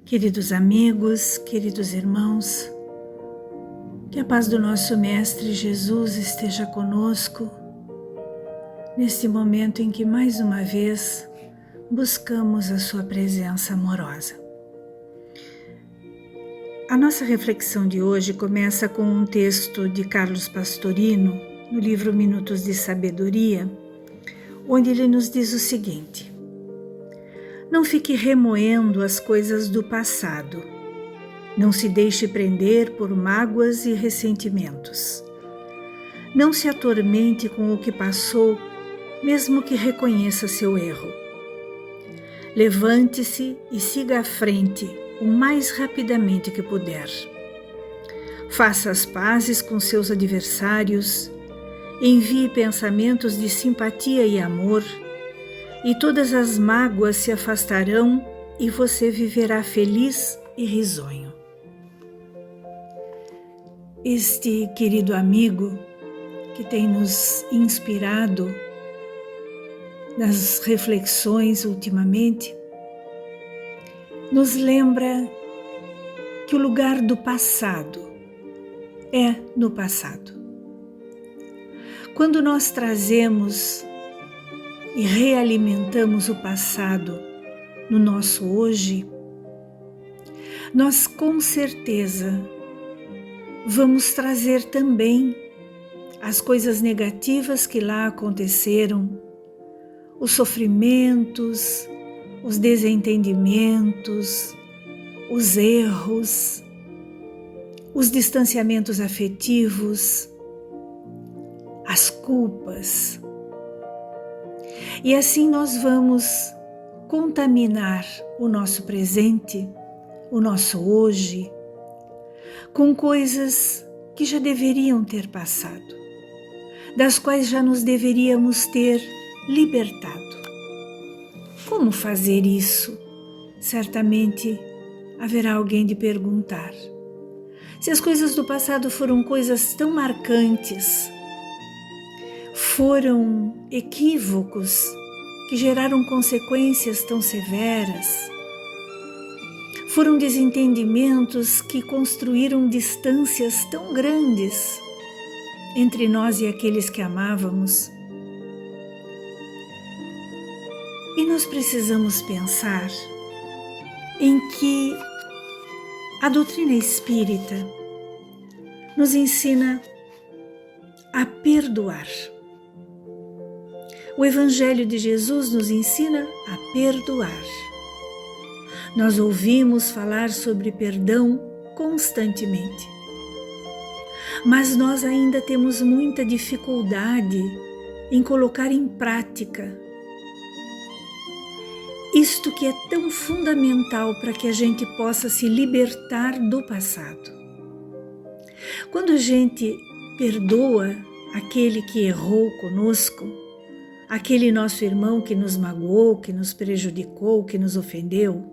Queridos amigos, queridos irmãos, que a paz do nosso Mestre Jesus esteja conosco neste momento em que mais uma vez buscamos a sua presença amorosa. A nossa reflexão de hoje começa com um texto de Carlos Pastorino, no livro Minutos de Sabedoria, onde ele nos diz o seguinte: não fique remoendo as coisas do passado. Não se deixe prender por mágoas e ressentimentos. Não se atormente com o que passou, mesmo que reconheça seu erro. Levante-se e siga à frente o mais rapidamente que puder. Faça as pazes com seus adversários, envie pensamentos de simpatia e amor, e todas as mágoas se afastarão e você viverá feliz e risonho. Este querido amigo que tem nos inspirado nas reflexões ultimamente, nos lembra que o lugar do passado é no passado. Quando nós trazemos e realimentamos o passado no nosso hoje, nós com certeza vamos trazer também as coisas negativas que lá aconteceram, os sofrimentos, os desentendimentos, os erros, os distanciamentos afetivos, as culpas. E assim nós vamos contaminar o nosso presente, o nosso hoje, com coisas que já deveriam ter passado, das quais já nos deveríamos ter libertado. Como fazer isso? Certamente haverá alguém de perguntar. Se as coisas do passado foram coisas tão marcantes, foram equívocos que geraram consequências tão severas, foram desentendimentos que construíram distâncias tão grandes entre nós e aqueles que amávamos. E nós precisamos pensar em que a doutrina espírita nos ensina a perdoar. O Evangelho de Jesus nos ensina a perdoar. Nós ouvimos falar sobre perdão constantemente, mas nós ainda temos muita dificuldade em colocar em prática isto que é tão fundamental para que a gente possa se libertar do passado. Quando a gente perdoa aquele que errou conosco, aquele nosso irmão que nos magoou, que nos prejudicou, que nos ofendeu,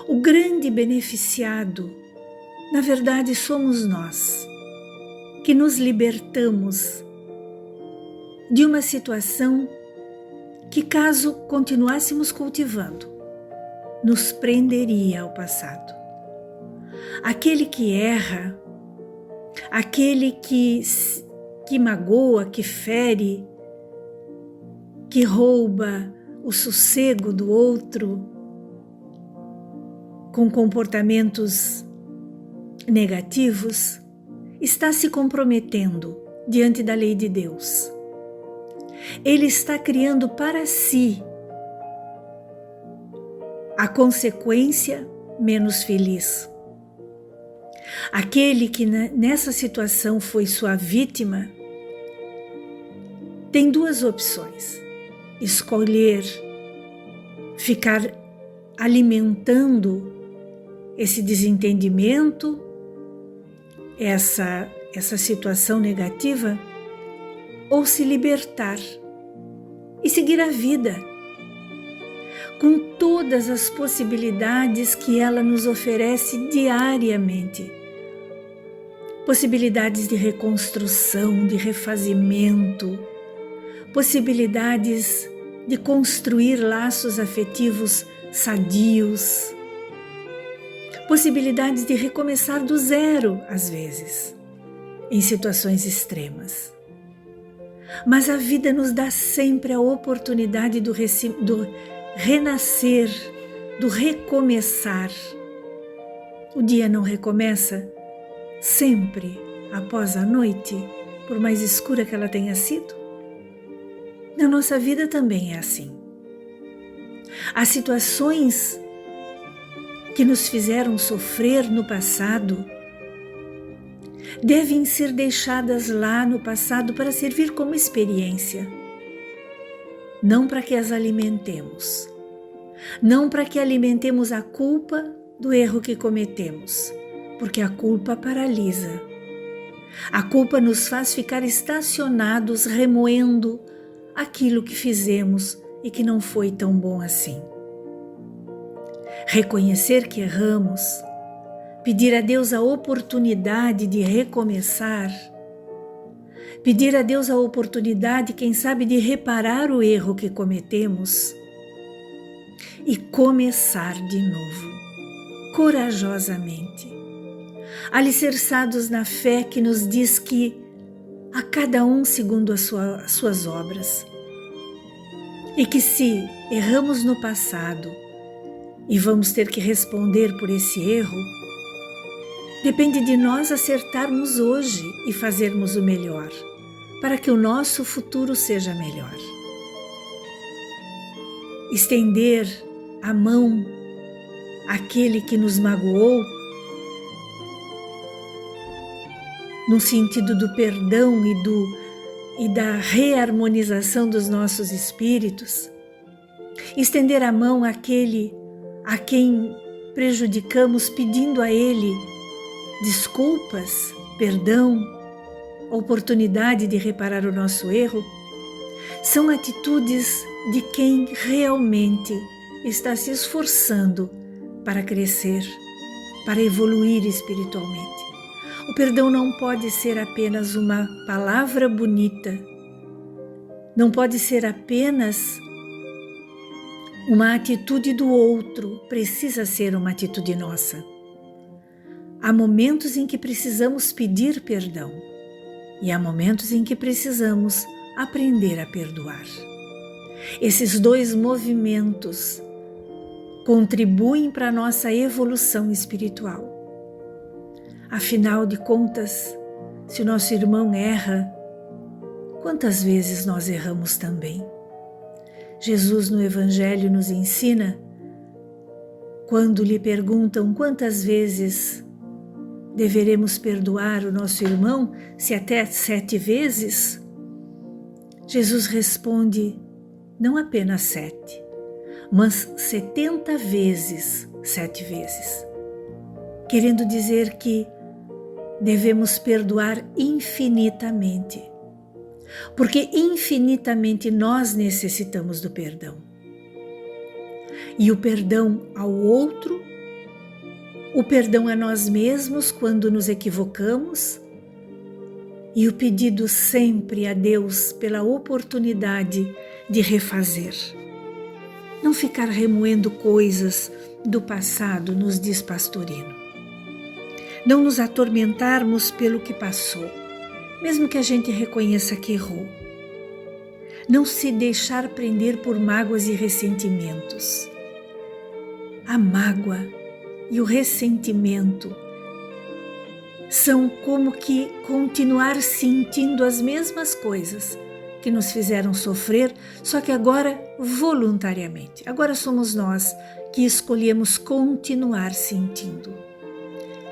o grande beneficiado, na verdade, somos nós, que nos libertamos de uma situação que, caso continuássemos cultivando, nos prenderia ao passado. Aquele que erra, aquele que magoa, que fere, que rouba o sossego do outro com comportamentos negativos, está se comprometendo diante da lei de Deus. Ele está criando para si a consequência menos feliz. Aquele que nessa situação foi sua vítima tem duas opções: escolher ficar alimentando esse desentendimento, essa situação negativa, ou se libertar e seguir a vida com todas as possibilidades que ela nos oferece diariamente. Possibilidades de reconstrução, de refazimento, possibilidades de construir laços afetivos sadios, possibilidades de recomeçar do zero, às vezes, em situações extremas. Mas a vida nos dá sempre a oportunidade do renascer, do recomeçar. O dia não recomeça sempre após a noite, por mais escura que ela tenha sido? Na nossa vida também é assim. As situações que nos fizeram sofrer no passado devem ser deixadas lá no passado para servir como experiência, não para que as alimentemos, não para que alimentemos a culpa do erro que cometemos, porque a culpa paralisa. A culpa nos faz ficar estacionados remoendo aquilo que fizemos e que não foi tão bom assim. Reconhecer que erramos, pedir a Deus a oportunidade de recomeçar, pedir a Deus a oportunidade, quem sabe, de reparar o erro que cometemos e começar de novo, corajosamente, alicerçados na fé que nos diz que a cada um segundo as suas obras, e que se erramos no passado e vamos ter que responder por esse erro, depende de nós acertarmos hoje e fazermos o melhor, para que o nosso futuro seja melhor. Estender a mão àquele que nos magoou, no sentido do perdão e da reharmonização dos nossos espíritos. Estender a mão àquele a quem prejudicamos, pedindo a ele desculpas, perdão, oportunidade de reparar o nosso erro, são atitudes de quem realmente está se esforçando para crescer, para evoluir espiritualmente. O perdão não pode ser apenas uma palavra bonita, não pode ser apenas uma atitude do outro, precisa ser uma atitude nossa. Há momentos em que precisamos pedir perdão e há momentos em que precisamos aprender a perdoar. Esses dois movimentos contribuem para a nossa evolução espiritual. Afinal de contas, se o nosso irmão erra, quantas vezes nós erramos também? Jesus no Evangelho nos ensina, quando lhe perguntam quantas vezes deveremos perdoar o nosso irmão, se até 7 vezes, Jesus responde, não apenas 7, mas 70 vezes 7 vezes, querendo dizer que devemos perdoar infinitamente, porque infinitamente nós necessitamos do perdão. E o perdão ao outro, o perdão a nós mesmos quando nos equivocamos, e o pedido sempre a Deus pela oportunidade de refazer. Não ficar remoendo coisas do passado, nos diz Pastorino. Não nos atormentarmos pelo que passou, mesmo que a gente reconheça que errou. Não se deixar prender por mágoas e ressentimentos. A mágoa e o ressentimento são como que continuar sentindo as mesmas coisas que nos fizeram sofrer, só que agora voluntariamente. Agora somos nós que escolhemos continuar sentindo.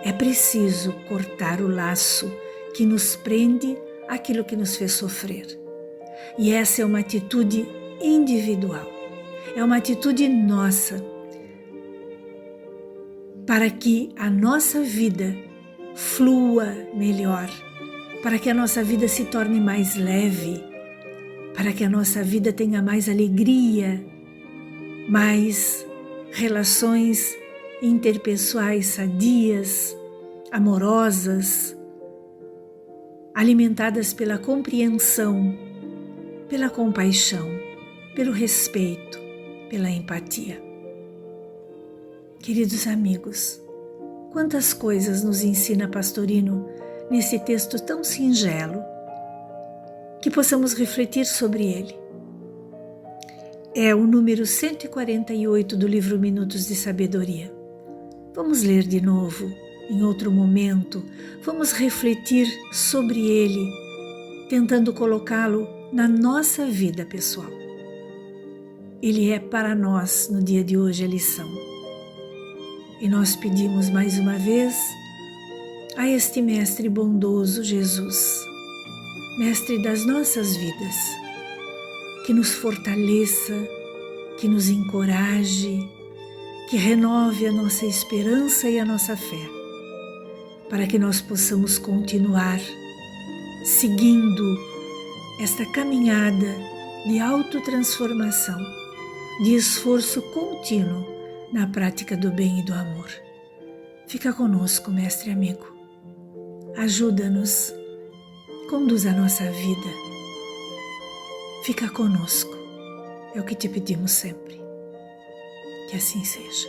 É preciso cortar o laço que nos prende àquilo que nos fez sofrer. E essa é uma atitude individual, é uma atitude nossa, para que a nossa vida flua melhor, para que a nossa vida se torne mais leve, para que a nossa vida tenha mais alegria, mais relações interpessoais sadias, amorosas, alimentadas pela compreensão, pela compaixão, pelo respeito, pela empatia. Queridos amigos, Quantas coisas nos ensina Pastorino nesse texto tão singelo, que possamos refletir sobre ele. É o número 148 do livro Minutos de Sabedoria. Vamos ler de novo, em outro momento, vamos refletir sobre ele, tentando colocá-lo na nossa vida pessoal. Ele é para nós, no dia de hoje, a lição. E nós pedimos mais uma vez a este Mestre bondoso, Jesus, Mestre das nossas vidas, que nos fortaleça, que nos encoraje, que renove a nossa esperança e a nossa fé, para que nós possamos continuar seguindo esta caminhada de autotransformação, de esforço contínuo na prática do bem e do amor. Fica conosco, Mestre amigo. Ajuda-nos, conduz a nossa vida. Fica conosco, é o que te pedimos sempre. Que assim seja.